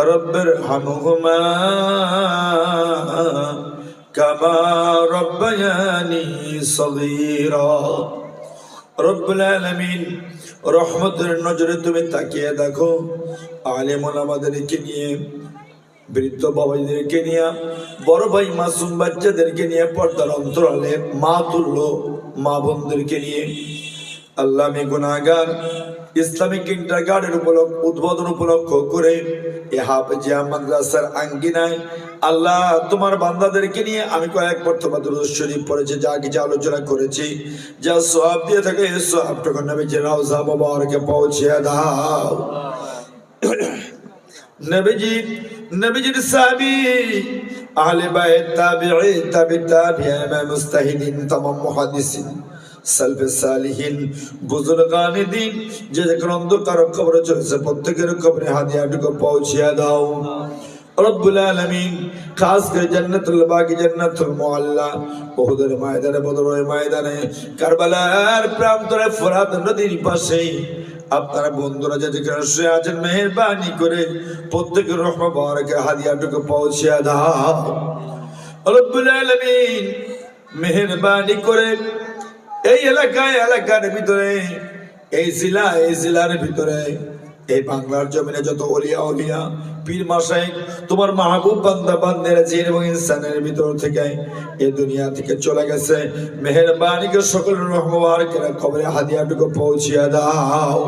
রব্বিরহামহুমা কামা রব্বায়ানি সগীরা। রব্বুল আলামিন রহমতের নজরে তুমি তাকিয়ে দেখো, আলেম ওলামাদেরকে নিয়ে, বৃদ্ধ বাবাদেরকে নিয়ে, বড় ভাই মাসুম বাচ্চাদেরকে নিয়ে, পর্দার অন্তরালে মা তুল্য মা বোনদেরকে নিয়ে। আল্লাহ, আমি গুনাহগার। ইসলামিক কিন্ডারগার্টেন উদ্বোধন উপলক্ষ করে হাফেজিয়া মাদ্রাসার আঙ্গিনায় আল্লাহ তোমার বান্দাদেরকে নিয়ে আমি কয়েক মর্তবা দুরূদ শরীফ পড়েছি, যা কিছু আলোচনা করেছি, যা সওয়াব দিয়ে থাকে এই সওয়াবটুকু নবীজির রওজা মুবারকে পৌঁছে দাও। নবীজির সাহাবী, আহলে বাইত, তাবিঈ, তাবিঈন, মুস্তাহিদিন, তামাম মুহাদ্দিসিন, সালফে সালিহিন, বুজুর্গানে দ্বীন, যে গ্রন্থ কারো কবরে চলেছে প্রত্যেকের কবরে হাদিয়াটুকু পৌঁছিয়া দাও রব্বুল আলামিন। খাস করে জান্নাতুল বাকি, জান্নাতুল মুআল্লা, উহুদের ময়দানে, বদরের ময়দানে, কারবালার প্রান্তরে, ফোরাত নদীর পাশে আপনারা বন্ধুরা যে যেখানে শুয়ে আছেন, মেহেরবানি করে প্রত্যেকের রহমত মুবারকের হাদিয়াটুকু পৌঁছিয়া দাও রব্বুল আলামিন। মেহেরবানি করে এই এলাকার ভিতরে, এই জেলার ভিতরে, এই বাংলার জমিনে যত ওলিয়া পীর মাশায়েখ তোমার মাহবুব বান্দা বান্দারা জিন এবং ইনসানের ভিতর থেকে এই দুনিয়া থেকে চলে গেছে, মেহেরবানি করে সকলের রহমত মুবারকের কবরে হাদিয়াটুকু পৌঁছিয়া দাও।